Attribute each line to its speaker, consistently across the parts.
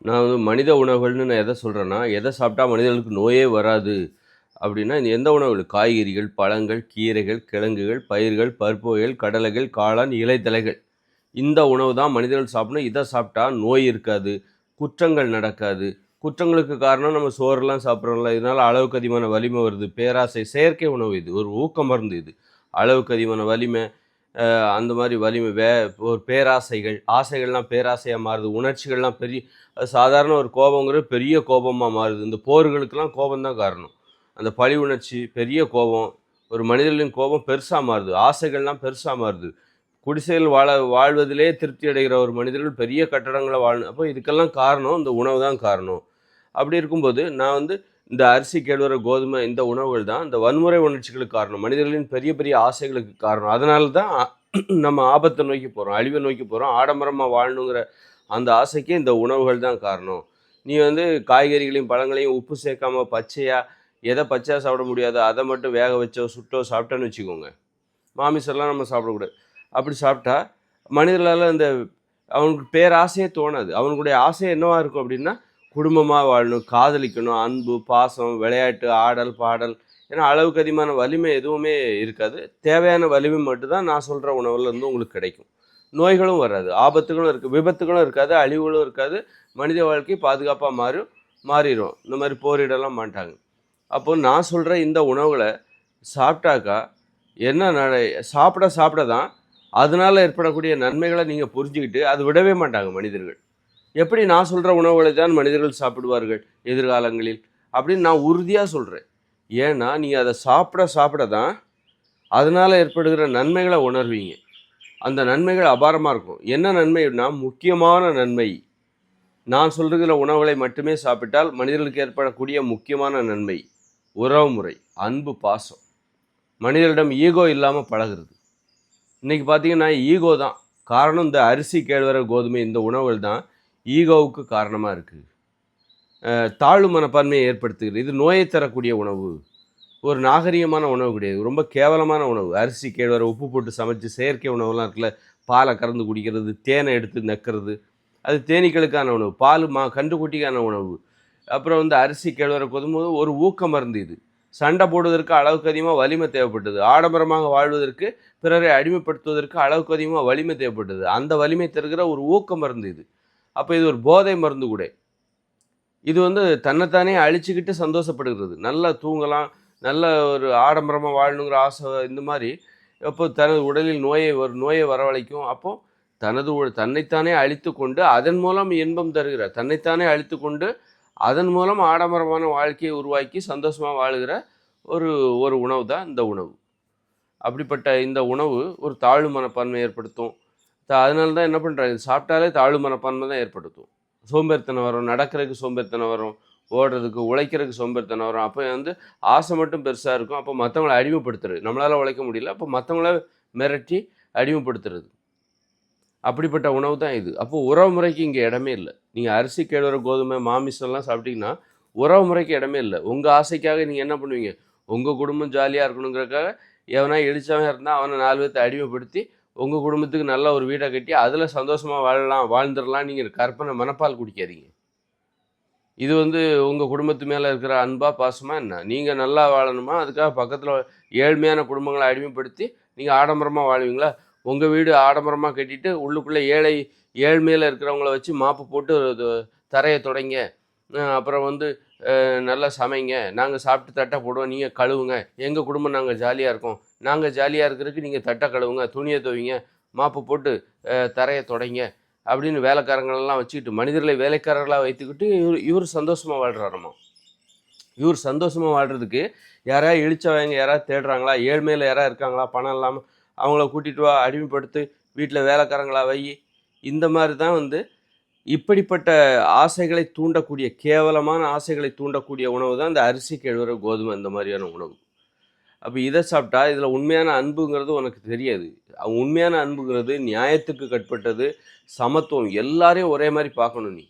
Speaker 1: நான் வந்து மனித உணவுகள்னு நான் எதை சொல்கிறேன்னா, எதை சாப்பிட்டா மனிதர்களுக்கு நோயே வராது அப்படின்னா, இந்த எந்த உணவுகள் காய்கறிகள், பழங்கள், கீரைகள், கிழங்குகள், பயிர்கள், பருப்பு வகைகள், கடலைகள், காளான், இலைதழைகள். இந்த உணவு தான் மனிதர்கள் சாப்பிடணும். இதை சாப்பிட்டா நோய் இருக்காது, குற்றங்கள் நடக்காது. குற்றங்களுக்கு காரணம் நம்ம சோறுலாம் சாப்பிட்றோம்ல, இதனால் அளவுக்கு அதிகமான வலிமை வருது, பேராசை, செயற்கை உணவு இது. ஒரு ஊக்க மருந்து இது. அளவுக்கு அதிகமான வலிமை, அந்த மாதிரி வலிமை ஒரு பேராசைகள், ஆசைகள்லாம் பேராசையாக மாறுது, உணர்ச்சிகள்லாம் பெரிய சாதாரண ஒரு கோபங்கிறது பெரிய கோபமாக மாறுது. இந்த போர்களுக்கெல்லாம் கோபம் தான் காரணம். அந்த பழி உணர்ச்சி, பெரிய கோபம், ஒரு மனிதர்களின் கோபம் பெருசாக மாறுது, ஆசைகள்லாம் பெருசாக மாறுது. குடிசையில் வாழ்வதிலே திருப்தி அடைகிற ஒரு மனிதர்கள் பெரிய கட்டடங்களை வாழணும். அப்போ இதுக்கெல்லாம் காரணம் இந்த உணவு தான் காரணம். அப்படி இருக்கும்போது நான் வந்து இந்த அரிசி, கேழ்வரகு, கோதுமை இந்த உணவுகள் தான் இந்த வன்முறை உணர்ச்சிகளுக்கு காரணம். மனிதர்களின் பெரிய பெரிய ஆசைகளுக்கு காரணம். அதனால தான் நம்ம ஆபத்தை நோக்கி போகிறோம், அழிவை நோக்கி போகிறோம். ஆடம்பரமாக வாழணுங்கிற அந்த ஆசைக்கு இந்த உணவுகள் தான் காரணம். நீ வந்து காய்கறிகளையும் பழங்களையும் உப்பு சேர்க்காம பச்சையாக எதை பச்சையாக சாப்பிட முடியாதோ அதை மட்டும் வேக வச்சோ சுட்டோ சாப்பிட்டோன்னு வச்சுக்கோங்க. மாமிசம்லாம் நம்ம சாப்பிடக்கூடாது. அப்படி சாப்பிட்டா மனிதர்களால் அந்த அவனுக்கு பேராசையே தோணாது. அவனுடைய ஆசை என்னவா இருக்கும் அப்படின்னா, குடும்பமாக வாழணும், காதலிக்கணும், அன்பு, பாசம், விளையாட்டு, ஆடல், பாடல். ஏன்னா அளவுக்கு அதிகமான வலிமை எதுவுமே இருக்காது. தேவையான வலிமை மட்டும்தான் நான் சொல்கிற உணவுலேருந்து உங்களுக்கு கிடைக்கும். நோய்களும் வராது, ஆபத்துகளும் இருக்குது, விபத்துகளும் இருக்காது, அழிவுகளும் இருக்காது. மனித வாழ்க்கை பாதுகாப்பாக மாறிடும். இந்த மாதிரி போரிடலாம் மாட்டாங்க. அப்போ நான் சொல்கிற இந்த உணவுகளை சாப்பிட்டாக்கா என்ன சாப்பிட தான் அதனால் ஏற்படக்கூடிய நன்மைகளை நீங்கள் புரிஞ்சுக்கிட்டு அது விடவே மாட்டாங்க மனிதர்கள். எப்படி நான் சொல்கிற உணவுகளை தான் மனிதர்கள் சாப்பிடுவார்கள் எதிர்காலங்களில் அப்படின்னு நான் உறுதியாக சொல்கிறேன். ஏன்னா நீங்கள் அதை சாப்பிட தான் அதனால் ஏற்படுகிற நன்மைகளை உணர்வீங்க. அந்த நன்மைகள் அபாரமாக இருக்கும். என்ன நன்மைனா, முக்கியமான நன்மை, நான் சொல்கிற உணவுகளை மட்டுமே சாப்பிட்டால் மனிதர்களுக்கு ஏற்படக்கூடிய முக்கியமான நன்மை உறவுமுறை, அன்பு, பாசம். மனிதரிடம் ஈகோ இல்லாமல் பழகிறது. இன்றைக்கி பார்த்தீங்கன்னா ஈகோ தான் காரணம். இந்த அரிசி, கேழ்வரகு, கோதுமை இந்த உணவுகள் தான் ஈகோவுக்கு காரணமாக இருக்குது. தாழ்வு மனப்பான்மையை ஏற்படுத்துகிறது. இது நோயை தரக்கூடிய உணவு, ஒரு நாகரிகமான உணவு கிடையாது, ரொம்ப கேவலமான உணவு. அரிசி, கேழ்வரகு உப்பு போட்டு சமைச்சு செயற்கை உணவுலாம் இருக்குல்ல, பாலை கறந்து குடிக்கிறது, தேனை எடுத்து நக்கிறது, அது தேனீக்களுக்கான உணவு. பால் கன்றுக்குட்டிக்கான உணவு. அப்புறம் வந்து அரிசி, கேழ்வரகு, கோதுமை ஒரு ஊக்க மருந்து. இது சண்டை போடுவதற்கு அளவுக்கு அதிகமாக வலிமை தேவைப்பட்டது. ஆடம்பரமாக வாழ்வதற்கு, பிறரை அடிமைப்படுத்துவதற்கு அளவுக்கு அதிகமாக வலிமை தேவைப்பட்டது. அந்த வலிமை தருகிற ஒரு ஊக்க மருந்து இது. அப்போ இது ஒரு போதை மருந்து கூட. இது வந்து தன்னைத்தானே அழிச்சுக்கிட்டு சந்தோஷப்படுகிறது. நல்லா தூங்கலாம், நல்ல ஒரு ஆடம்பரமாக வாழணுங்கிற ஆசை. இந்த மாதிரி அப்போ தனது உடலில் நோயை வரவழைக்கும். அப்போது தன்னைத்தானே அழித்து கொண்டு அதன் மூலம் இன்பம் தருகிற, தன்னைத்தானே அழித்து கொண்டு அதன் மூலம் ஆடம்பரமான வாழ்க்கையை உருவாக்கி சந்தோஷமாக வாழுகிற ஒரு ஒரு உணவு தான் இந்த உணவு. அப்படிப்பட்ட இந்த உணவு ஒரு தாழ்வு மனப்பான்மை ஏற்படுத்தும். அதனால தான் என்ன பண்ணுறாங்க, சாப்பிட்டாலே தாழ்வு மனப்பான்மை தான் ஏற்படுத்தும். சோம்பேறித்தனம் வரும், நடக்கிறதுக்கு சோம்பேறித்தனம் வரும், ஓடுறதுக்கு உழைக்கிறதுக்கு சோம்பேறித்தனம் வரும். அப்போ வந்து ஆசை மட்டும் பெருசாக இருக்கும். அப்போ மற்றவங்களை அடிமைப்படுத்துறது, நம்மளால் உழைக்க முடியல, அப்போ மற்றவங்கள மிரட்டி அடிமைப்படுத்துறது. அப்படிப்பட்ட உணவு தான் இது. அப்போது உறவு முறைக்கு இங்கே இடமே இல்லை. நீங்கள் அரிசி, கேழ்வரகு, கோதுமை, மாமிசம்லாம் சாப்பிட்டீங்கன்னா உறவு முறைக்கு இடமே இல்லை. உங்கள் ஆசைக்காக நீங்கள் என்ன பண்ணுவீங்க, உங்கள் குடும்பம் ஜாலியாக இருக்கணுங்கிறதுக்காக எவனா எழுச்சவன் இருந்தால் அவனை 4 பேர்த்தை அடிமைப்படுத்தி உங்கள் குடும்பத்துக்கு நல்ல ஒரு வீடை கட்டி அதில் சந்தோஷமாக வாழ்ந்துடலாம். நீங்கள் கற்பனை மனப்பால் குடிக்காதீங்க. இது வந்து உங்கள் குடும்பத்து மேலே இருக்கிற அன்பா, பாசமாக என்ன? நீங்கள் நல்லா வாழணுமா, அதுக்காக பக்கத்தில் ஏழ்மையான குடும்பங்களை அடிமைப்படுத்தி நீங்கள் ஆடம்பரமாக வாழ்வீங்களா? உங்கள் வீடு ஆடம்பரமாக கட்டிட்டு உள்ளுக்குள்ளே ஏழ்மையில் இருக்கிறவங்கள வச்சு மாப்பு போட்டு தரையை தொடங்க, அப்புறம் வந்து நல்லா சமைங்க, நாங்கள் சாப்பிட்டு தட்டை போடுவோம், நீங்கள் கழுவுங்க, எங்கள் குடும்பம் நாங்கள் ஜாலியாக இருக்கோம், நாங்கள் ஜாலியாக இருக்கிறதுக்கு நீங்கள் தட்டை கழுவுங்க, துணியை துவைங்க, மாப்பு போட்டு தரையை தொடங்க அப்படின்னு வேலைக்காரங்களெல்லாம் வச்சுக்கிட்டு, மனிதர்களை வேலைக்காரர்களாக வைத்துக்கிட்டு இவர் சந்தோஷமாக வாழ்கிறாரம்மா. இவர் சந்தோஷமாக வாழ்கிறதுக்கு யாராவது இழிச்சவங்க யாராவது தேடுறாங்களா, ஏழ்மையில் யாராவது இருக்காங்களா, பணம் இல்லாமல் அவங்கள கூட்டிகிட்டு வா, அடிமைப்படுத்து, வீட்டில் வேலைக்காரங்களா வை. இந்த மாதிரி தான் வந்து இப்படிப்பட்ட ஆசைகளை தூண்டக்கூடிய, கேவலமான ஆசைகளை தூண்டக்கூடிய உணவு தான் இந்த அரிசி, கேழ்வரகு, கோதுமை இந்த மாதிரியான உணவு. அப்போ இதை சாப்பிட்டா இதில் உண்மையான அன்புங்கிறது உனக்கு தெரியாது. உண்மையான அன்புங்கிறது நியாயத்துக்கு கட்பட்டது, சமத்துவம். எல்லாரையும் ஒரே மாதிரி பார்க்கணும். நீ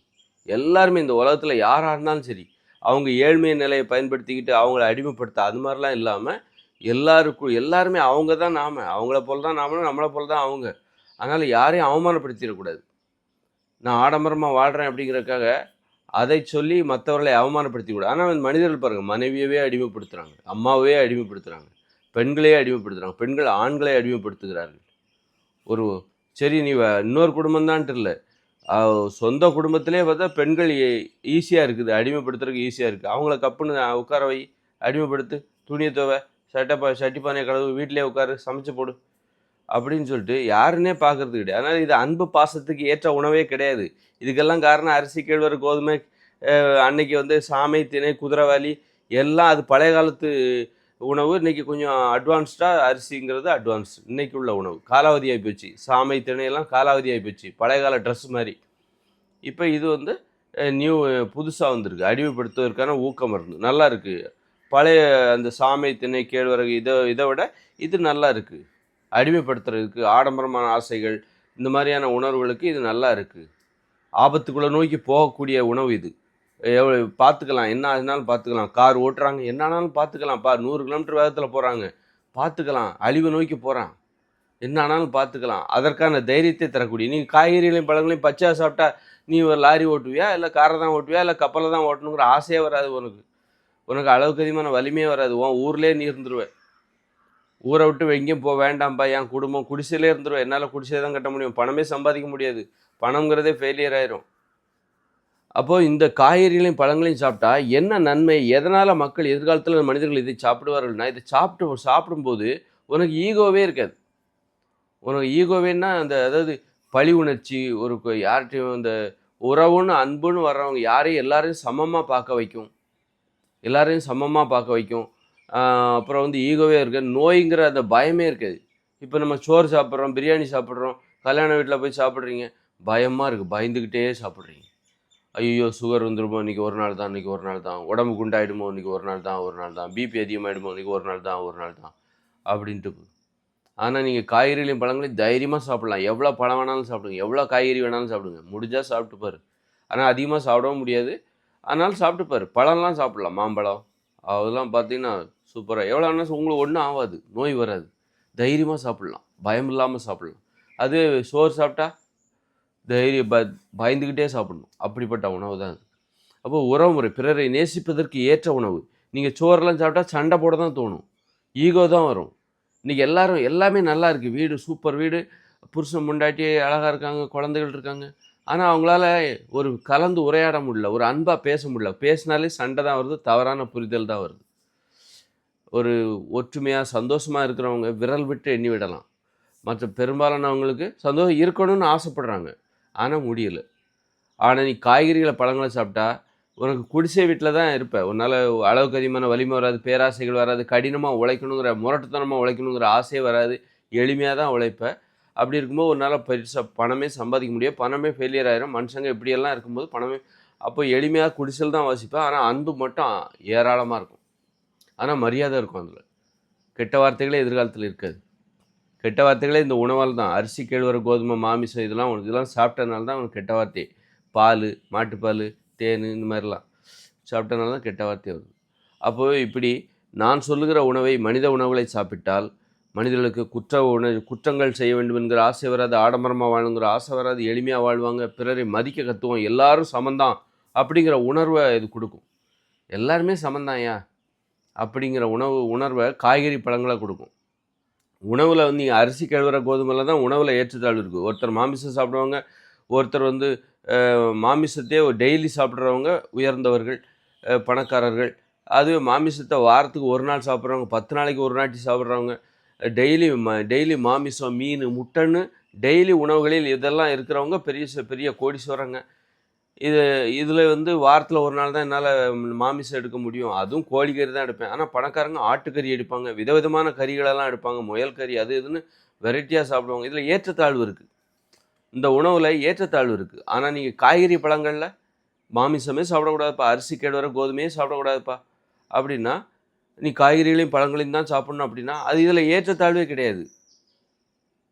Speaker 1: எல்லாருமே இந்த உலகத்தில் யாராக இருந்தாலும் சரி, அவங்க ஏழ்மை நிலையை பயன்படுத்திக்கிட்டு அவங்கள அடிமைப்படுத்த அது மாதிரிலாம் இல்லாமல் எல்லாருமே அவங்க தான் நாம், அவங்கள போல் தான் நாமளும், நம்மளை போல் தான் அவங்க. அதனால் யாரையும் அவமானப்படுத்திடக்கூடாது. நான் ஆடம்பரமாக வாழ்கிறேன் அப்படிங்கிறதுக்காக அதை சொல்லி மற்றவர்களை அவமானப்படுத்தி விட. ஆனால் மனிதர்கள் பாருங்கள், மனைவியவே அடிமைப்படுத்துகிறாங்க, அம்மாவே அடிமைப்படுத்துகிறாங்க, பெண்களையே அடிமைப்படுத்துகிறாங்க, பெண்கள் ஆண்களை அடிமைப்படுத்துகிறார்கள். ஒரு சரி நீ இன்னொரு குடும்பம்தான்ட்டு இல்லை, சொந்த குடும்பத்திலே பார்த்தா பெண்கள் ஈஸியாக இருக்குது, அடிமைப்படுத்துறதுக்கு ஈஸியாக இருக்குது. அவங்கள கப்புன்னு உட்கார வை, அடிமைப்படுத்து, துணியை துவை, சட்டி பானையை கழுவு, வீட்டிலே உட்காரு, சமைச்சு போடு அப்படின்னு சொல்லிட்டு யாருன்னே பார்க்கறது கிடையாது. அதனால் இது அன்பு பாசத்துக்கு ஏற்ற உணவே கிடையாது. இதுக்கெல்லாம் காரணம் அரிசி, கேழ்வரகு, கோதுமை, அன்னைக்கு வந்து சாமை, திணை, குதிரைவாலி எல்லாம் அது பழைய காலத்து உணவு. இன்றைக்கி கொஞ்சம் அட்வான்ஸ்டாக அரிசிங்கிறது அட்வான்ஸ். இன்றைக்கி உள்ள உணவு காலாவதி ஆகி போச்சு. சாமை, திணையெல்லாம் காலாவதி ஆகி போச்சு, பழைய கால ட்ரெஸ் மாதிரி. இப்போ இது வந்து புதுசாக வந்திருக்கு, அடிமைப்படுத்துவதற்கான ஊக்க மருந்து. நல்லா இருக்குது. பழைய அந்த சாமை, திணை, கேழ்வரகு இதை விட இது நல்லா இருக்குது. அடிமைப்படுத்துறதுக்கு ஆடம்பரமான ஆசைகள், இந்த மாதிரியான உணர்வுகளுக்கு இது நல்லா இருக்குது. ஆபத்துக்குள்ளே நோக்கி போகக்கூடிய உணவு இது. எவ்வளோ பார்த்துக்கலாம், என்ன ஆனாலும் பார்த்துக்கலாம். கார் ஓட்டுறாங்க, என்ன ஆனாலும் பார்த்துக்கலாம். 100 கிலோமீட்டர் வேகத்தில் போகிறாங்க, பார்த்துக்கலாம். அழிவு நோக்கி போகிறான், என்ன ஆனாலும் பார்த்துக்கலாம். அதற்கான தைரியத்தை தரக்கூடிய. நீங்கள் காய்கறிகளையும் பழங்களையும் பச்சையாக சாப்பிட்டா நீ ஒரு லாரி ஓட்டுவியா, இல்லை காரை தான் ஓட்டுவியா, இல்லை கப்பலை தான் ஓட்டணுங்கிற ஆசையே வராது உனக்கு அளவுக்கு அதிகமான வலிமையே வராது. ஊர்லேயே நீ இருந்துருவேன். ஊரை விட்டு எங்கேயும் போக வேண்டாம்ப்பா, என் குடும்பம் குடிசையிலே இருந்துருவேன், என்னால் குடிசையை தான் கட்ட முடியும், பணமே சம்பாதிக்க முடியாது, பணங்கிறதே ஃபெயிலியர் ஆயிரும். அப்போது இந்த காய்கறிகளையும் பழங்களையும் சாப்பிட்டா என்ன நன்மை? எதனால் மக்கள் எதிர்காலத்தில் மனிதர்கள் இதை சாப்பிடுவார்கள்னா, இதை சாப்பிடும்போது உனக்கு ஈகோவே இருக்காது. உனக்கு ஈகோவேன்னா அதாவது பழி உணர்ச்சி, யார்கிட்டையும் இந்த உறவுன்னு அன்புன்னு வர்றவங்க எல்லாரையும் சமமாக பார்க்க வைக்கும். அப்புறம் வந்து ஈகோவே இருக்காது. நோய்ங்கிற அந்த பயமே இருக்காது. இப்போ நம்ம சோறு சாப்பிட்றோம், பிரியாணி சாப்பிட்றோம், கல்யாண வீட்டில் போய் சாப்பிட்றீங்க, பயமாக இருக்குது, பயந்துக்கிட்டே சாப்பிட்றீங்க. ஐயோ சுகர் வந்துடுமோ, இன்றைக்கி ஒரு நாள் தான், உடம்பு குண்டாயிடுமோ, இன்றைக்கி ஒரு நாள் தான், பிபி அதிகமாகிடுமோ, இன்றைக்கி ஒரு நாள் தான் அப்படின்ட்டு. ஆனால் நீங்கள் காய்கறிகளையும் பழங்களையும் தைரியமாக சாப்பிட்லாம். எவ்வளோ பழம் வேணாலும் சாப்பிடுங்க, எவ்வளோ காய்கறி வேணாலும் சாப்பிடுங்க, முடிஞ்சால் சாப்பிட்டு பாரு. ஆனால் அதிகமாக சாப்பிடவும் முடியாது, அதனால சாப்பிட்டு பாரு. பழம்லாம் சாப்பிட்லாம், மாம்பழம் அதெல்லாம் பார்த்தீங்கன்னா சூப்பராக. எவ்வளோ வேணாலும் உங்களுக்கு ஒன்றும் ஆகாது, நோய் வராது. தைரியமாக சாப்பிட்லாம், பயம் இல்லாமல் சாப்பிட்லாம். அது சோறு சாப்பிட்டா பயந்துக்கிட்டே சாப்பிடணும். அப்படிப்பட்ட உணவு தான் அது. அப்போ உறவு முறை, பிறரை நேசிப்பதற்கு ஏற்ற உணவு. நீங்கள் சோறெல்லாம் சாப்பிட்டா சண்டை போட தான் தோணும், ஈகோ தான் வரும். இன்றைக்கி எல்லாமே நல்லா இருக்குது, வீடு சூப்பர் வீடு, புருஷன் முண்டாட்டி அழகாக இருக்காங்க, குழந்தைகள் இருக்காங்க. ஆனால் அவங்களால ஒரு கலந்து உரையாட முடியல, ஒரு அன்பாக பேச முடியல. பேசினாலே சண்டை தான் வருது, தவறான புரிதல் தான் வருது. ஒரு ஒற்றுமையாக சந்தோஷமாக இருக்கிறவங்க விரல் விட்டு எண்ணி விடலாம். மற்ற பெரும்பாலானவங்களுக்கு சந்தோஷம் இருக்கணும்னு ஆசைப்படுறாங்க, ஆனால் முடியல. ஆனால் நீ காய்கறிகளை பழங்களை சாப்பிட்டா உனக்கு குடிசை வீட்டில் தான் இருப்ப. உன்னால் அளவுக்கு அதிகமான வலிமை வராது, பேராசைகள் வராது, கடினமாக உழைக்கணுங்கிற முரட்டுத்தனமாக உழைக்கணுங்கிற ஆசையே வராது, எளிமையாக தான் உழைப்ப. அப்படி இருக்கும்போது உன்னால் பெருசாக பணமே சம்பாதிக்க முடியாது, பணமே ஃபெயிலியர் ஆயிரும். மனுஷங்க இப்படியெல்லாம் இருக்கும்போது பணமே, அப்போ எளிமையாக குடிசையில் தான் வாசிப்பேன். ஆனால் அன்பு மட்டும் ஏராளமாக இருக்கும், ஆனால் மரியாதை இருக்கும். அதில் கெட்ட வார்த்தைகளே எதிர்காலத்தில் இருக்காது. கெட்ட வார்த்தைகளே இந்த உணவால் தான். அரிசி, கேழ்வரகு, கோதுமை, மாமிசம் இதெல்லாம் சாப்பிட்டதுனால தான் அவனுக்கு கெட்ட வார்த்தை. பால், மாட்டுப்பால், தேன், இந்த மாதிரிலாம் சாப்பிட்டனால தான் கெட்ட வார்த்தை வருது. அப்போது இப்படி நான் சொல்லுகிற உணவை, மனித உணவுகளை சாப்பிட்டால் மனிதர்களுக்கு குற்றங்கள் செய்ய வேண்டும் என்கிற ஆசை வராது, ஆடம்பரமாக வாழுங்கிற ஆசை வராது, எளிமையாக வாழ்வாங்க, பிறரை மதிக்க கற்றுவோம், எல்லாரும் சமந்தான் அப்படிங்கிற உணர்வை இது கொடுக்கும். எல்லாருமே சமந்தான்யா அப்படிங்கிற உணர்வை காய்கறி பழங்களை கொடுக்கும். உணவில் வந்து நீங்கள் அரிசி, கேழ்வரகு, கோதுமையில் தான் உணவில் ஏற்றத்தாழ்வு இருக்குது. ஒருத்தர் மாமிசம் சாப்பிடுவாங்க, ஒருத்தர் வந்து மாமிசத்தையே டெய்லி சாப்பிட்றவங்க உயர்ந்தவர்கள், பணக்காரர்கள். அது மாமிசத்தை வாரத்துக்கு ஒரு நாள் சாப்பிட்றவங்க, 10 நாளைக்கு ஒரு நாட்டி சாப்பிட்றவங்க, டெய்லி மாமிசம், மீன், முட்டைன்னு டெய்லி உணவுகளில் இதெல்லாம் இருக்கிறவங்க பெரிய கோடீஸ்வரங்க. இதில் வந்து வாரத்தில் ஒரு நாள் தான் என்னால் மாமிசம் எடுக்க முடியும், அதுவும் கோழிக்கறி தான் எடுப்பேன். ஆனால் பணக்காரங்க ஆட்டுக்கறி எடுப்பாங்க, விதவிதமான கறிகளெல்லாம் எடுப்பாங்க, முயல் கறி அது இதுன்னு வெரைட்டியாக சாப்பிடுவாங்க. இதில் ஏற்றத்தாழ்வு இருக்குது, இந்த உணவில் ஏற்றத்தாழ்வு இருக்குது. ஆனால் நீங்கள் காய்கறி பழங்களில் மாமிசமே சாப்பிடக்கூடாதுப்பா, அரிசி, கேழ்வரகு, கோதுமையே சாப்பிடக்கூடாதுப்பா அப்படின்னா, நீ காய்கறிகளையும் பழங்களையும் தான் சாப்பிட்ணும் அப்படின்னா அது இதில் ஏற்றத்தாழ்வே கிடையாது.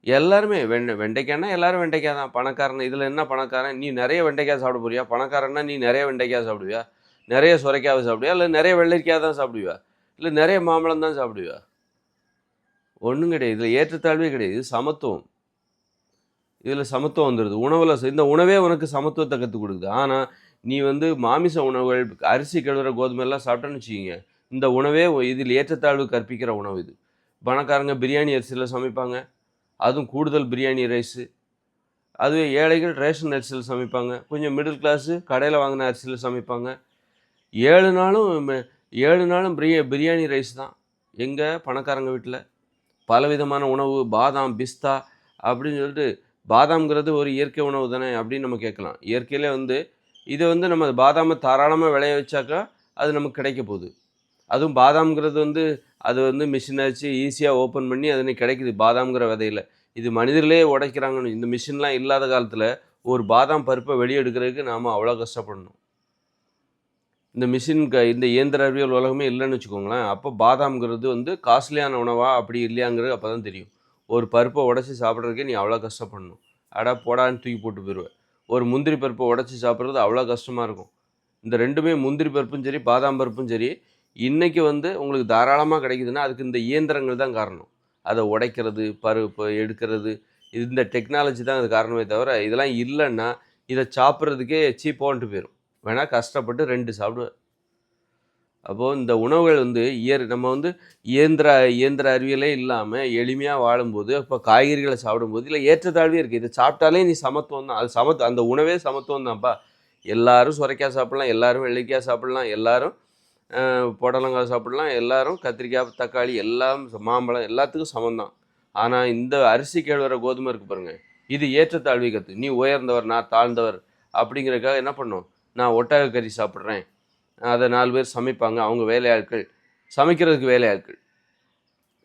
Speaker 1: எல்லாருமே வெண்டைக்காய்னா எல்லோரும் வெண்டைக்காய் தான். பணக்காரன் இதில் என்ன பணக்காரன்? நீ நிறைய வெண்டைக்காய் சாப்பிட போறியா? பணக்காரன்னா நீ நிறைய வெண்டைக்காய் சாப்பிடுவியா, நிறைய சுரைக்காவை சாப்பிடுவியா, இல்லை நிறைய வெள்ளரிக்காய் தான் சாப்பிடுவியா, இல்லை நிறைய மாம்பழம் தான் சாப்பிடுவியா? ஒன்றும் கிடையாது. இதில் ஏற்றத்தாழ்வே கிடையாது. இது சமத்துவம். இதில் சமத்துவம் வந்துடுது உணவில். இந்த உணவே உனக்கு சமத்துவத்தை கற்றுக் கொடுக்குது. ஆனால் நீ வந்து மாமிச உணவுகள், அரிசி கழுவுற கோதுமைலாம் சாப்பிட்டேன்னு வச்சுக்கோங்க, இந்த உணவே இதில் ஏற்றத்தாழ்வு கற்பிக்கிற உணவு இது. பணக்காரங்க பிரியாணி அரிசியில் சமைப்பாங்க, அதுவும் கூடுதல் பிரியாணி ரைஸு. அதுவே ஏழைகள் ரேஷன் அரிசியில் சமைப்பாங்க. கொஞ்சம் மிடில் கிளாஸு கடையில் வாங்கின அரிசியில் சமைப்பாங்க. 7 நாளும் 7 நாளும் பிரியாணி ரைஸ் தான். எங்க பணக்காரங்க வீட்ல. பலவிதமான உணவு, பாதாம், பிஸ்தா அப்படின்னு சொல்லிட்டு பாதாம்ங்கிறது ஒரு இயற்கை உணவு தானே அப்படின்னு நம்ம கேட்கலாம். இயற்கையிலே வந்து இத வந்து நம்ம பாதாம தாராளமா விளைய வச்சாக்கா, அது நமக்கு கிடைக்க போகுது. அதுவும் பாதாம்ங்கிறது வந்து அது வந்து மிஷின வச்சு ஈஸியா ஓப்பன் பண்ணி அது இன்னைக்கு கிடைக்குது பாதாம்ங்கிற விதையில. இது மனிதர்களே உடைக்கிறாங்கன்னு இந்த மிஷின்லாம் இல்லாத காலத்தில ஒரு பாதாம் பருப்ப வெளிய எடுக்கிறதுக்கு நாம அவ்வளோ கஷ்டப்படணும். இந்த மிஷின் இந்த இயந்திர அறிவியல் உலகமே இல்லன்னு வச்சுக்கோங்களேன். அப்போ பாதாம்ங்கிறது வந்து காஸ்ட்லியான உணவா அப்படி இல்லையாங்கிறது அப்ப தான் தெரியும். ஒரு பருப்ப உடைச்சு சாப்பிடுறதுக்கே நீ அவ்வளோ கஷ்டப்படணும். அட போடான்னு தூக்கி போட்டு போயிருவ. ஒரு முந்திரி பருப்ப உடைச்சு சாப்பிடுறது அவ்வளோ கஷ்டமா இருக்கும். இந்த 2மே முந்திரி பருப்பும் சரி, பாதாம் பருப்பும் சரி, இன்னைக்கு வந்து உங்களுக்கு தாராளமா கிடைக்குதுன்னா, அதுக்கு இந்த இயந்திரங்கள் தான் காரணம். அத உடைக்கிறது, பருப்ப எடுக்கிறது, இந்த டெக்னாலஜி தான் அது காரணமே தவிர, இதெல்லாம் இல்லன்னா, இத சாப்பிடுறதுக்கே ச்சீ போன்ட்டு போயிரும். வேணா கஷ்டப்பட்டு 2 சாப்பிடுவேன். அப்போ இந்த உணவுகள் வந்து நம்ம வந்து இயந்திர இயந்திர அறிவியலே இல்லாம எளிமையா வாழும்போது, அப்ப காய்கறிகள சாப்பிடும்போது, இதுல ஏற்றத்தாழ்வே இருக்கு. இத சாப்பிட்டாலே நீ சமத்துவம் தான். அது அந்த உணவே சமத்துவம் தான்ப்பா. எல்லாரும் சுரைக்காய் சாப்பிடலாம், எல்லாரும் வெள்ளரிக்காய் சாப்பிடலாம், எல்லாரும் புடலங்காய் சாப்பிடலாம், எல்லாரும் கத்திரிக்காய், தக்காளி எல்லாம் மாம்பழம் எல்லாத்துக்கும் சமம் தான். ஆனா இந்த அரிசி கேழ்வர கோதுமை இருக்கு பாருங்க, இது ஏற்றத்தாழ்வை கத்து. நீ உயர்ந்தவர், நான் தாழ்ந்தவர் அப்படிங்கிறதுக்காக என்ன பண்ணும்? நான் ஒட்டக கறி சாப்பிடுறேன். அத 4 பேர் சமைப்பாங்க. அவங்க வேலையாட்கள். சமைக்கிறதுக்கு வேலையாட்கள்.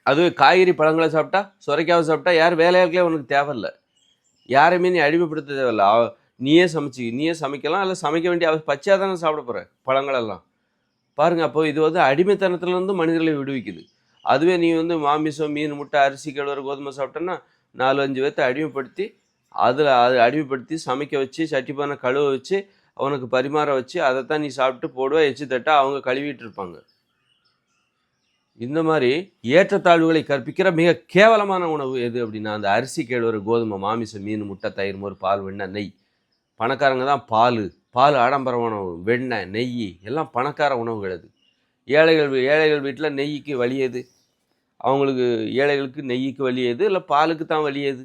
Speaker 1: அதுவே காய்கறி, பழங்கள சாப்பிட்டா, சொரைக்காவ சாப்பிட்டா யாரும் வேலையாட்களே உனக்கு தேவையில்ல. யாரையுமே நீ அடிமைப்படுத்த தேவையில்ல. நீயே சமைக்கலாம். இல்ல சமைக்க வேண்டிய பச்சையா தானே சாப்பிட போற, பழங்களெல்லாம். பாருங்க, அப்போ இது வந்து அடிமைத்தனத்திலிருந்து மனிதர்களை விடுவிக்குது. அதுவே நீ வந்து மாமிசம், மீன், முட்டை, அரிசி, கேழ்வரகு, கோதுமை சாப்பிட்டன்னா, 4, 5 பேத்த அடிமைப்படுத்தி, அது அடிமைப்படுத்தி சமைக்க வச்சு, சட்டி பானை கழுவ வச்சு, அவனுக்கு பரிமாற வச்சு, அதைத்தான் நீ சாப்பிட்டு போடுவ, எச்சி தட்டா அவங்க கழுவிட்டு இருப்பாங்க. இந்த மாரி ஏற்றத்தாழ்வுகளை கற்பிக்கிற மிக கேவலமான உணவு எது அப்படின்னா, அந்த அரிசி, கேழ்வரகு, கோதுமை, மாமிசம், மீன், முட்டை, தயிர், மோர், பால், வெண்ணெய், நெய். பணக்காரங்க தான் பால் ஆடம்பரமான உணவு. வெண்ணெய், நெய் எல்லாம் பணக்கார உணவுகள் அது. ஏழைகள் வீட்ல நெய்யிக்கு வழி எது? அவங்களுக்கு ஏழைகளுக்கு நெய்யிக்கு வழி எது? இல்ல பாலுக்கு தான் வழி எது?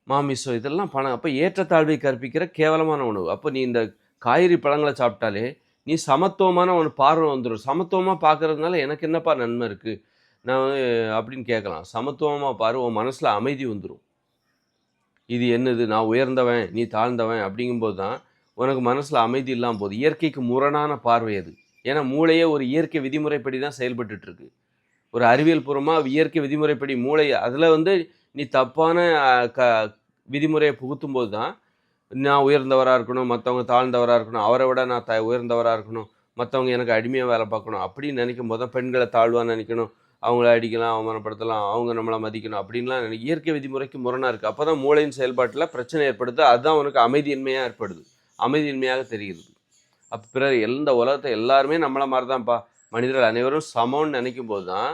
Speaker 1: மாமிசம் இதெல்லாம் அப்ப ஏற்றத்தாழ்வை கற்பிக்கிற கேவலமான உணவு. அப்ப நீ இந்த காய்கறி, பழங்கள சாப்பிட்டாலே, நீ சமத்துவமான ஒரு பார்வை வந்துரும். சமத்துவமா பார்க்கறதுனால எனக்கு என்னப்பா நன்மை இருக்கு? நான் வந்து அப்படின்னு கேட்கலாம். சமத்துவமா பாரு, உன் மனசுல அமைதி வந்துரும். இது என்னது? நான் உயர்ந்தவன், நீ தாழ்ந்தவன் அப்படிங்கும்போது தான், உனக்கு மனசுல அமைதி இல்லாம போகுது. இயற்கைக்கு முரணான பார்வை அது. ஏன்னா மூளையே ஒரு இயற்கை விதிமுறைப்படி தான் செயல்பட்டுட்டு இருக்கு. ஒரு அறிவியல் பூர்வமா இயற்கை விதிமுறைப்படி மூளை அதில வந்து நீ தப்பான அ க விதிமுறைய புகுத்தும்போது தான், நான் உயர்ந்தவரா இருக்கணும், மத்தவங்க தாழ்ந்தவரா இருக்கணும், அவர விட நான் உயர்ந்தவரா இருக்கணும், மத்தவங்க எனக்கு அடிமையா வேலை பார்க்கணும் அப்படின்னு நினைக்கும்போது தான் பெண்கள தாழ்வா நினைக்கணும். அவங்கள அடிக்கலாம், அவமானப்படுத்தலாம், அவங்க நம்மள மதிக்கணும் அப்படின்லாம் இயற்கை விதிமுறைக்கு முரணா இருக்கு. அப்பதான் மூளையின் செயல்பாட்டில பிரச்சனை ஏற்படுது. அதுதான் உனக்கு அமைதியின்மையா ஏற்படுது. அமைதியின்மையாக தெரிகிறது. அப்ப பிறர் இந்த உலகத்த எல்லாருமே நம்மள மாரி தான்ப்பா. மனிதர்கள் அனைவரும் சமம்னு நினைக்கும்போது தான்,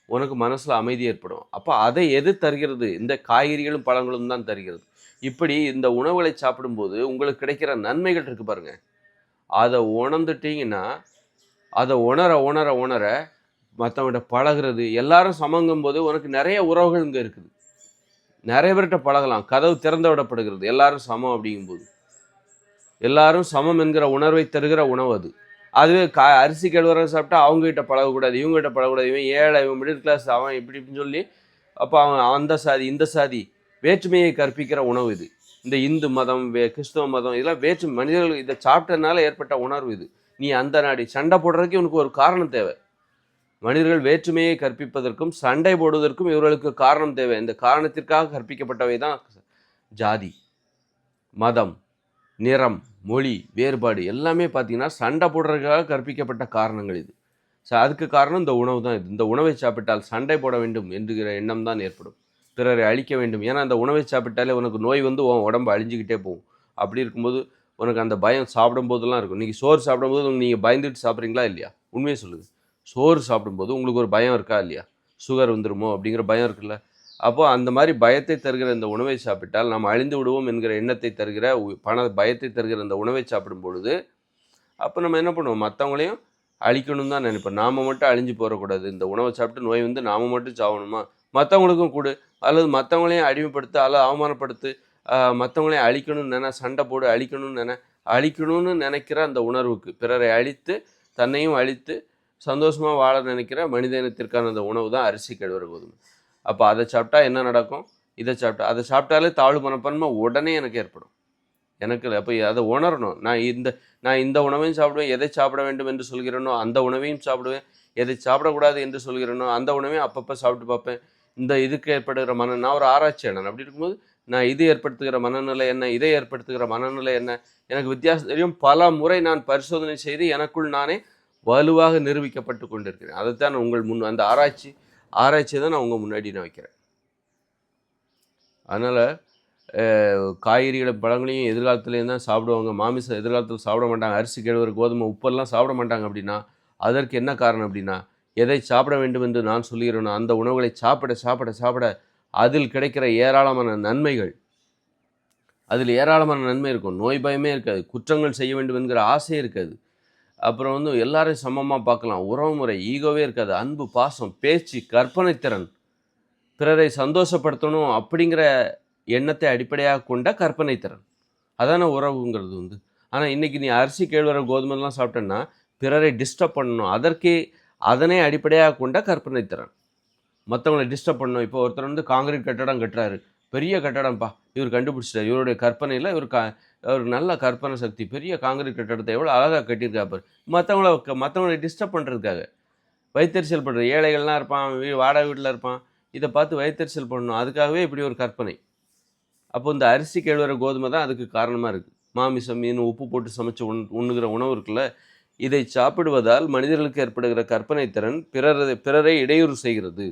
Speaker 1: உனக்கு மனசுல அமைதி ஏற்படும். அப்ப அதை எது தருகிறது? இந்த காய்கறிகளும், பழங்களும் தான் தருகிறது. இப்படி இந்த உணவுகளை சாப்பிடும்போது உங்களுக்கு கிடைக்கிற நன்மைகள் இருக்கு பாருங்க. அத உணர்ந்துட்டீங்கன்னா, அத உணர மத்தவங்கட்ட பழகுறது, எல்லாரும் சமங்கும்போது உனக்கு நெறைய உறவுகள் இங்க இருக்குது. நெறைய பேர்ட்ட பழகலாம். கதவு திறந்து விடப்படுகிறது. எல்லாரும் சமம் அப்படிங்கும்போது. எல்லாரும் சமம் என்கிற உணர்வை தருகிற உணவு அது. அதுவே அரிசி கேழ்வரகு சாப்பிட்டா அவங்ககிட்ட பழகக்கூடாது, இவங்ககிட்ட பழகக்கூடாது. இவன் ஏழை, இவன் மிடில் கிளாஸ், அவன் இப்படி இப்படின்னு சொல்லி, அப்ப அவன் அந்த சாதி, இந்த சாதி வேற்றுமையை கற்பிக்கிற உணவு இது. இந்த இந்து மதம், கிறிஸ்தவ மதம் இதெல்லாம் மனிதர்கள் இத சாப்பிட்டதுனால ஏற்பட்ட உணர்வு இது. நீ அந்த நாடு சண்டை போடுறதுக்கு இவனுக்கு ஒரு காரணம் தேவை. மனிதர்கள் வேற்றுமையை கற்பிப்பதற்கும், சண்டை போடுவதற்கும் இவர்களுக்கு காரணம் தேவை. இந்த காரணத்திற்காக கற்பிக்கப்பட்டவை தான் ஜாதி, மதம், நிறம், மொழி வேறுபாடு எல்லாமே பார்த்தீங்கன்னா, சண்டை போடுறதுக்காக கற்பிக்கப்பட்ட காரணங்கள் இது. அதுக்கு காரணம் இந்த உணவு தான் இது. இந்த உணவை சாப்பிட்டால் சண்டை போட வேண்டும் என்கிற எண்ணம் தான் ஏற்படும். பிறரை அழிக்க வேண்டும். ஏன்னா, அந்த உணவை சாப்பிட்டாலே உனக்கு நோய் வந்து உன் உடம்பு அழிஞ்சுக்கிட்டே போகும். அப்படி இருக்கும்போது, உனக்கு அந்த பயம் சாப்பிடும்போதெல்லாம் இருக்கும். இன்னைக்கு சோறு சாப்பிடும்போது நீங்க பயந்துட்டு சாப்பிட்றீங்களா இல்லையா? உண்மைய சொல்லுங்க. சோறு சாப்பிடும்போது உங்களுக்கு ஒரு பயம் இருக்கா இல்லையா? சுகர் வந்துருமோ அப்படிங்கிற பயம் இருக்குல்ல? அப்போது அந்த மாதிரி பயத்தை தருகிற இந்த உணவை சாப்பிட்டால் நாம் அழிந்து விடுவோம் என்கிற எண்ணத்தை தருகிற பயத்தை தருகிற இந்த உணவை சாப்பிடும் பொழுது அப்போ நம்ம என்ன பண்ணுவோம், மற்றவங்களையும் அழிக்கணும் தான் நினைப்போம். நாம் மட்டும் அழிஞ்சு போகக்கூடாது, இந்த உணவை சாப்பிட்டு நோய் வந்து நாம் மட்டும் சாகணுமா, மற்றவங்களுக்கும் கொடு, அல்லது மற்றவங்களையும் அடிமைப்படுத்து அல்லது அவமானப்படுத்து, மற்றவங்களையும் அழிக்கணும்னு சண்டை போடு, அழிக்கணும்னு நினைக்கிற அந்த உணர்வுக்கு, பிறரை அழித்து தன்னையும் அழித்து சந்தோஷமாக வாழ நினைக்கிற மனித இனத்திற்கான அந்த உணவு தான் அரிசி கேழ்வரகு கோதுமை. அப்போ அதை சாப்பிட்டா என்ன நடக்கும், இதை சாப்பிட்டா அதை சாப்பிட்டாலே தாழ்வு மனப்பான்மை உடனே எனக்கு ஏற்படும். எனக்கு அப்போ அதை உணரணும். நான் இந்த உணவையும் சாப்பிடுவேன், எதை சாப்பிட வேண்டும் என்று சொல்கிறேனோ அந்த உணவையும் சாப்பிடுவேன், எதை சாப்பிடக்கூடாது என்று சொல்கிறேனோ அந்த உணவையும் அப்பப்போ சாப்பிட்டு பார்ப்பேன். இதுக்கு ஏற்படுகிற நான் ஒரு ஆராய்ச்சியாளன். அப்படி இருக்கும்போது நான் இது ஏற்படுத்துகிற மனநிலை என்ன, இதை ஏற்படுத்துகிற மனநிலை என்ன, எனக்கு வித்தியாசம் தெரியும். பல முறை நான் பரிசோதனை செய்து எனக்குள் நானே வலுவாக நிரூபிக்கப்பட்டு கொண்டிருக்கிறேன். அதைத்தான் உங்கள் அந்த ஆராய்ச்சியை தான் நான் உங்கள் முன்னாடி நான் வைக்கிறேன். அதனால் காய்கறிகளை பழங்களையும் எதிர்காலத்துலேயும் தான் சாப்பிடுவாங்க, மாமிசம் எதிர்காலத்தில் சாப்பிட மாட்டாங்க, அரிசி கேழ்வரகு கோதுமை உப்பெல்லாம் சாப்பிட மாட்டாங்க. அப்படின்னா அதற்கு என்ன காரணம் அப்படின்னா, எதை சாப்பிட வேண்டும் என்று நான் சொல்கிறேனோ அந்த உணவுகளை சாப்பிட சாப்பிட சாப்பிட அதில் கிடைக்கிற ஏராளமான நன்மைகள், அதில் ஏராளமான நன்மை இருக்கும். நோய் பயமே இருக்காது, குற்றங்கள் செய்ய வேண்டும் என்கிற ஆசையே இருக்காது. அப்புறம் வந்து எல்லாரையும் சமமாக பார்க்கலாம், உறவுமுறை ஈகோவே இருக்காது, அன்பு, பாசம், பேச்சு, கற்பனை திறன், பிறரை சந்தோஷப்படுத்தணும் அப்படிங்கிற எண்ணத்தை அடிப்படையாக கொண்ட கற்பனை திறன், அதான உறவுங்கிறது வந்து. ஆனால் இன்றைக்கி நீ அரிசி கேழ்வரகு கோதுமைலாம் சாப்பிட்டேன்னா பிறரை டிஸ்டர்ப் பண்ணணும், அதனை அடிப்படையாக கொண்ட கற்பனை திறன், மற்றவங்களை டிஸ்டர்ப் பண்ணணும். இப்போ ஒருத்தர் வந்து காங்கிரீட் கட்டடம் கட்டுறாரு, பெரிய கட்டடம்ப்பா, இவர் கண்டுபிடிச்சிட்டார், இவருடைய கற்பனையில் அவர் நல்ல கற்பனை சக்தி, பெரிய காங்கிரீட் கட்டடத்தை எவ்வளோ அழகாக கட்டியிருக்காப்பார், மற்றவங்களை டிஸ்டர்ப் பண்ணுறதுக்காக, வைத்தறிச்சல் பண்ணுற ஏழைகள்லாம் இருப்பான், வாடகை வீட்டில் இருப்பான், இதை பார்த்து வைத்தறிச்சல் பண்ணணும், அதுக்காகவே இப்படி ஒரு கற்பனை. அப்போ இந்த அரிசி கேழ்வரகு கோதுமை தான் அதுக்கு காரணமாக இருக்குது. மாமிசம், மீன், உப்பு போட்டு சமைச்சு உண்ணுகிற உணவு இருக்குல்ல, இதை சாப்பிடுவதால் மனிதர்களுக்கு ஏற்படுகிற கற்பனை திறன் பிறரை இடையூறு செய்கிறது.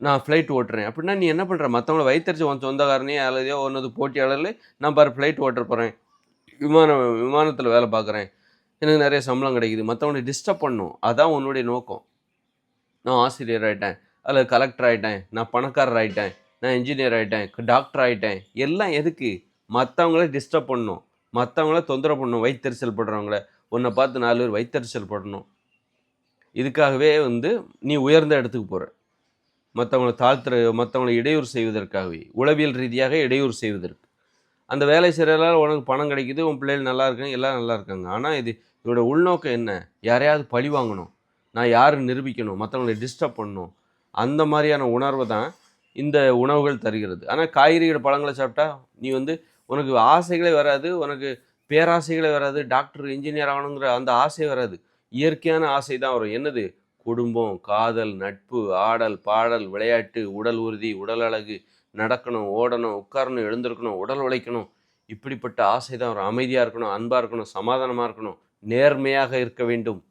Speaker 1: நான் ஃப்ளைட் ஓட்டுறேன் அப்படின்னா நீ என்ன பண்ணுற, மற்றவங்கள வைத்தறிச்சு உன் சொந்தக்காரனையே அல்லதையோ ஒன்று போட்டியாளர்ல நான் பாரு ஃப்ளைட் ஓட்ட போகிறேன், விமானத்தில் வேலை பார்க்குறேன், எனக்கு நிறைய சம்பளம் கிடைக்குது, மற்றவங்களை டிஸ்டர்ப் பண்ணணும், அதான் உன்னுடைய நோக்கம். நான் ஆசிரியர் ஆகிட்டேன், அல்லது கலெக்டர் ஆகிட்டேன், நான் பணக்காரர் ஆகிட்டேன், நான் இன்ஜினியர் ஆகிட்டேன், டாக்டர் ஆகிட்டேன், எல்லாம் எதுக்கு, மற்றவங்கள டிஸ்டர்ப் பண்ணணும், மற்றவங்கள தொந்தரவு பண்ணணும், வைத்தறிச்சல் படுறவங்கள உன்னை பார்த்து 4 பேர் வைத்தறிச்சல் படணும். இதுக்காகவே வந்து நீ உயர்ந்த இடத்துக்கு போகிற, மற்றவங்களை இடையூறு செய்வதற்காகவே, உளவியல் ரீதியாக இடையூறு செய்வதற்கு. அந்த வேலை செய்கிறதால உனக்கு பணம் கிடைக்குது, உன் பிள்ளைகள் நல்லா இருக்காங்க, எல்லாம் நல்லா இருக்காங்க. ஆனால் இதோட உள்நோக்கம் என்ன, யாரையாவது பழி வாங்கணும், நான் யாருன்னு நிரூபிக்கணும், மற்றவங்களை டிஸ்டர்ப் பண்ணணும், அந்த மாதிரியான உணர்வை தான் இந்த உணவுகள் தருகிறது. ஆனால் காய்கறிகள் பழங்களை சாப்பிட்டா நீ வந்து உனக்கு ஆசைகளே வராது, உனக்கு பேராசைகளே வராது, டாக்டர் இன்ஜினியர் ஆகணுங்கிற அந்த ஆசை வராது, இயற்கையான ஆசை தான் வரும். என்னது, குடும்பம், காதல், நட்பு, ஆடல், பாடல், விளையாட்டு, உடல் உறுதி, உடல் அழகு, நடக்கணும், ஓடணும், உட்காரணும், எழுந்திருக்கணும், உடல் உழைக்கணும், இப்படிப்பட்ட ஆசை தான் வரும். அமைதியாக இருக்கணும், அன்பாக இருக்கணும், சமாதானமாக இருக்கணும், நேர்மையாக இருக்க வேண்டும்,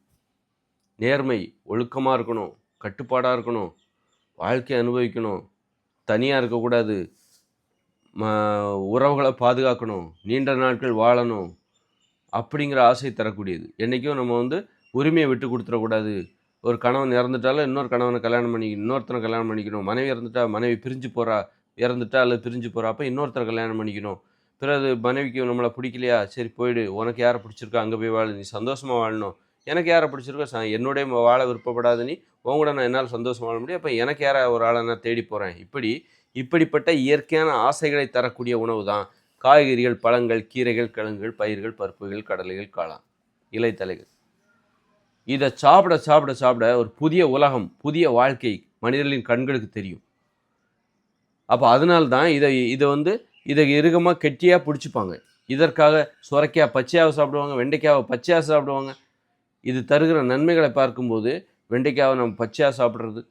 Speaker 1: நேர்மை, ஒழுக்கமாக இருக்கணும், கட்டுப்பாடாக இருக்கணும், வாழ்க்கையை அனுபவிக்கணும், தனியாக இருக்கக்கூடாது, உறவுகளை பாதுகாக்கணும், நீண்ட நாட்கள் வாழணும், அப்படிங்கிற ஆசை தரக்கூடியது. என்றைக்கும் நம்ம வந்து உரிமையை விட்டு கொடுத்துடக்கூடாது. ஒரு கணவன் இறந்துட்டாலும் இன்னொரு கணவனை கல்யாணம் பண்ணிக்கணும், இன்னொருத்தனை கல்யாணம் பண்ணிக்கணும், மனைவி இறந்துட்டா, மனைவி பிரிஞ்சு போகிறா, இறந்துட்டா அல்லது பிரிஞ்சு போகிறா, அப்போ இன்னொருத்தரை கல்யாணம் பண்ணிக்கணும். பிறகு மனைவிக்கு நம்மளை பிடிக்கலையா, சரி போயிடு, உனக்கு யாரை பிடிச்சிருக்கோ அங்கே போய் வாழு, நீ சந்தோஷமாக வாழணும், எனக்கு யாரை பிடிச்சிருக்கோ என்னுடைய வாழ விருப்பப்படாத நீ உங்களோட நான் என்னால் சந்தோஷமாக வாழ முடியும், அப்போ எனக்கு யாரை ஒரு ஆளை நான் தேடி போகிறேன். இப்படிப்பட்ட இயற்கையான ஆசைகளை தரக்கூடிய உணவு தான் காய்கறிகள், பழங்கள், கீரைகள், கிழங்குகள், பயிர்கள், பருப்புகள், கடலைகள், காளான், இலைத்தலைகள். இதை சாப்பிட சாப்பிட சாப்பிட ஒரு புதிய உலகம், புதிய வாழ்க்கை மனிதர்களின் கண்களுக்கு தெரியும். அப்போ அதனால்தான் இதை இறுகமாக கெட்டியாக பிடிச்சிப்பாங்க. இதற்காக சுரைக்காய் பச்சையாக சாப்பிடுவாங்க, வெண்டைக்காவை பச்சையாக சாப்பிடுவாங்க. இது தருகிற நன்மைகளை பார்க்கும்போது வெண்டைக்காவை நம்ம பச்சையாக சாப்பிட்றது,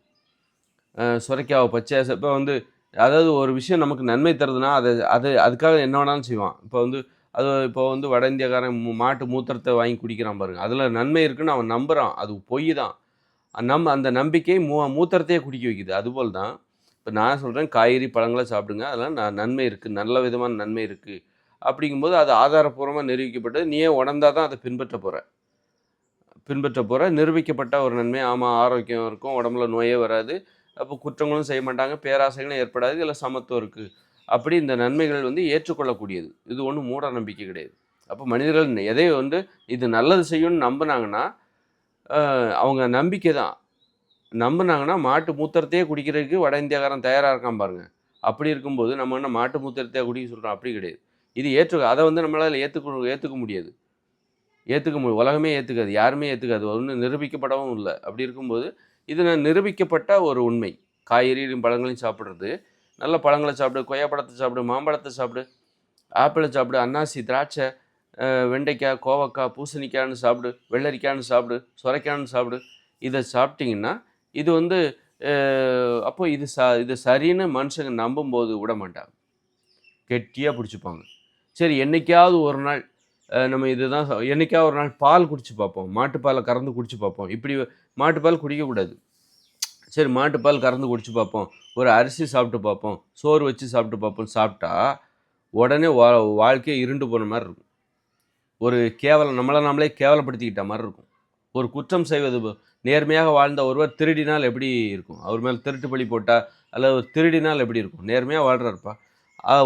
Speaker 1: சுரைக்காவை பச்சையாக இப்போ வந்து அதாவது ஒரு விஷயம் நமக்கு நன்மை தருதுன்னா அதுக்காக என்ன வேணாலும் செய்வான். இப்போ வந்து வட இந்தியக்காரன் மாட்டு மூத்திரத்தை வாங்கி குடிக்கிறான் பாருங்க, அதில் நன்மை இருக்குன்னு அவன் நம்புகிறான், அது பொய் தான். அந்த நம்பிக்கை மூத்திரத்தையே குடிக்க வைக்குது. அதுபோல் தான் இப்போ நான் சொல்கிறேன், காய்கறி பழங்களை சாப்பிடுங்க, அதெல்லாம் நன்மை இருக்குது, நல்ல விதமான நன்மை இருக்குது. அப்படிங்கும்போது அது ஆதாரப்பூர்வமாக நிரூபிக்கப்பட்டது. நீயே உணர்ந்தால் தான் அதை பின்பற்ற போகிற நிரூபிக்கப்பட்ட ஒரு நன்மை. ஆமாம், ஆரோக்கியம் இருக்கும், உடம்புல நோயே வராது, அப்போ குற்றங்களும் செய்ய மாட்டாங்க, பேராசைகளும் ஏற்படாது, இதில் சமத்துவம் இருக்குது. அப்படி இந்த நன்மைகள் வந்து ஏற்றுக்கொள்ளக்கூடியது. இது ஒன்றும் மூட நம்பிக்கை கிடையாது. அப்போ மனிதர்கள் எதை வந்து இது நல்லது செய்யும்னு நம்பினாங்கன்னா அவங்க நம்பிக்கை தான். நம்பினாங்கன்னா மாட்டு மூத்திரத்தையே குடிக்கிறதுக்கு வட இந்தியாக்காரன் தயாராக இருக்கான் பாருங்க. அப்படி இருக்கும்போது நம்ம என்ன மாட்டு மூத்திரத்தையே குடிக்க சொல்கிறோம்? அப்படி கிடையாது. இது அதை வந்து நம்மளால் ஏற்றுக்க முடியாது. உலகமே ஏற்றுக்காது, யாருமே ஏற்றுக்காது, ஒன்றும் நிரூபிக்கப்படவும் இல்லை. அப்படி இருக்கும்போது இது நிரூபிக்கப்பட்ட ஒரு உண்மை. காய்கறிகளையும் பழங்களையும் சாப்பிட்றது, நல்ல பழங்களை சாப்பிடு, கொய்யா பழத்தை சாப்பிடு, மாம்பழத்தை சாப்பிடு, ஆப்பிளை சாப்பிடு, அன்னாசி, திராட்சை, வெண்டைக்காய், கோவக்காய், பூசணிக்காய்னு சாப்பிடு, வெள்ளரிக்காய்னு சாப்பிடு, சுரைக்காய்னு சாப்பிடு. இதை சாப்பிட்டிங்கன்னா இது வந்து அப்போ இது சரின்னு மனுஷங்க நம்பும்போது விட மாட்டாங்க, கெட்டியாக பிடிச்சிப்பாங்க. சரி, என்றைக்காவது ஒரு நாள் நம்ம இதுதான் என்றைக்காவது ஒரு நாள் பால் குடிச்சு பார்ப்போம், மாட்டுப்பாலை கறந்து குடிச்சு பார்ப்போம். இப்படி மாட்டுப்பால் குடிக்கக்கூடாது. சரி, மாட்டுப்பால் கறந்து குடிச்சு பார்ப்போம், ஒரு அரிசி சாப்பிட்டு பார்ப்போம், சோறு வச்சு சாப்பிட்டு பார்ப்போம். சாப்பிட்டா உடனே வாழ்க்கையை இருண்டு போன மாதிரி இருக்கும். ஒரு நம்மளே கேவலப்படுத்திக்கிட்ட மாதிரி இருக்கும். ஒரு குற்றம் செய்வது, நேர்மையாக வாழ்ந்த ஒருவர் திருடினால் எப்படி இருக்கும்? அவர் மேலே திருட்டு பழி போட்டால் அல்லது ஒரு திருடினால் எப்படி இருக்கும்? நேர்மையாக வாழ்கிறாருப்பா,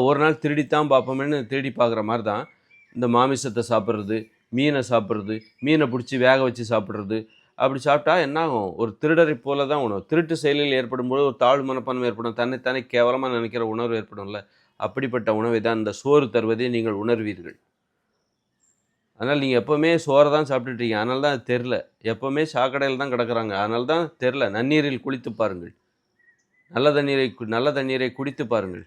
Speaker 1: ஒரு நாள் திருடித்தான் பார்ப்போமேன்னு திருடி பார்க்குற மாதிரி தான் இந்த மாமிசத்தை சாப்பிட்றது, மீனை சாப்பிட்றது, மீனை பிடிச்சி வேக வச்சு சாப்பிட்றது. அப்படி சாப்பிட்டா என்ன ஆகும்? ஒரு திருடரை போல தான் உணவு. திருட்டு செயலில் ஏற்படும்போது ஒரு தாழ்வு மனப்பான்மை ஏற்படும், தன்னைத்தானே கேவலமாக நினைக்கிற உணர்வு ஏற்படும்ல. அப்படிப்பட்ட உணவை தான் இந்த சோறு தருவதை நீங்கள் உணர்வீர்கள். அதனால் நீங்கள் எப்போவுமே சோறை தான் சாப்பிட்டுட்டீங்க, அதனால தான் அது தெரில. எப்போவுமே சாக்கடையில் தான் கிடக்குறாங்க, அதனால தான் தெரில. நன்னீரில் குளித்து பாருங்கள், நல்ல தண்ணீரை குடித்து பாருங்கள்,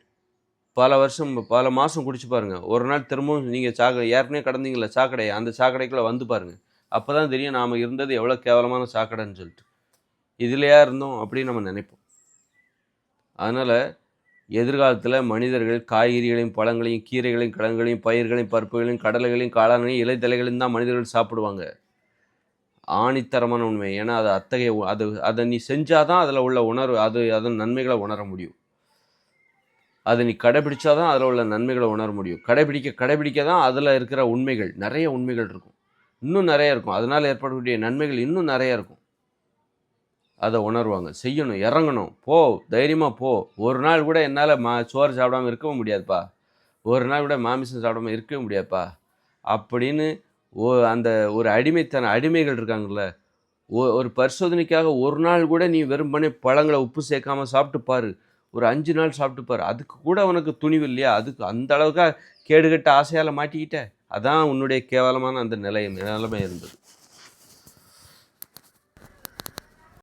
Speaker 1: பல மாதம் குடிச்சு பாருங்கள். ஒரு நாள் திரும்பவும் நீங்கள் ஏற்கனவே கடந்தீங்களா சாக்கடை, அந்த சாக்கடைக்குள்ளே வந்து பாருங்கள். அப்போ தான் தெரியும் நாம் இருந்தது எவ்வளோ கேவலமான சாக்கடைன்னு சொல்லிட்டு. இதுலையா இருந்தோம் அப்படின்னு நம்ம நினைப்போம். அதனால் எதிர்காலத்தில் மனிதர்கள் காய்கறிகளையும் பழங்களையும் கீரைகளையும் கிழங்குகளையும் பயிர்களையும் பருப்புகளையும் கடலைகளையும் காளானையும் இலைத்தலைகளையும் தான் மனிதர்கள் சாப்பிடுவாங்க. ஆணித்தரமான உண்மை. ஏன்னா அதை நீ செஞ்சால் தான் அதில் உள்ள உணர்வு, அதன் நன்மைகளை உணர முடியும். அதை நீ கடைபிடிச்சா தான் அதில் உள்ள நன்மைகளை உணர முடியும். கடைபிடிக்க தான் அதில் இருக்கிற உண்மைகள், நிறைய உண்மைகள் இருக்கும், இன்னும் நிறைய இருக்கும். அதனால் ஏற்படக்கூடிய நன்மைகள் இன்னும் நிறைய இருக்கும். அதை உணர்வாங்க, செய்யணும், இறங்கணும், போ, தைரியமாக போ. ஒரு நாள் கூட என்னால் சோறு சாப்பிடாமல் இருக்கவும் முடியாதுப்பா, ஒரு நாள் கூட மாமிசம் சாப்பிடாமல் இருக்கவே முடியாதுப்பா அப்படின்னு அந்த ஒரு அடிமைகள் இருக்காங்கல்ல, ஒரு பரிசோதனைக்காக ஒரு நாள் கூட நீ வெறுமனே பழங்களை உப்பு சேர்க்காமல் சாப்பிட்டு பாரு, ஒரு 5 நாள் சாப்பிட்டு பாரு. அதுக்கு கூட உனக்கு துணிவு இல்லையா? அதுக்கு அந்த அளவுக்கு கேடுகட்ட ஆசையால் மாட்டிக்கிட்ட. அதான் உன்னுடைய கேவலமான அந்த நிலைமை இருந்தது.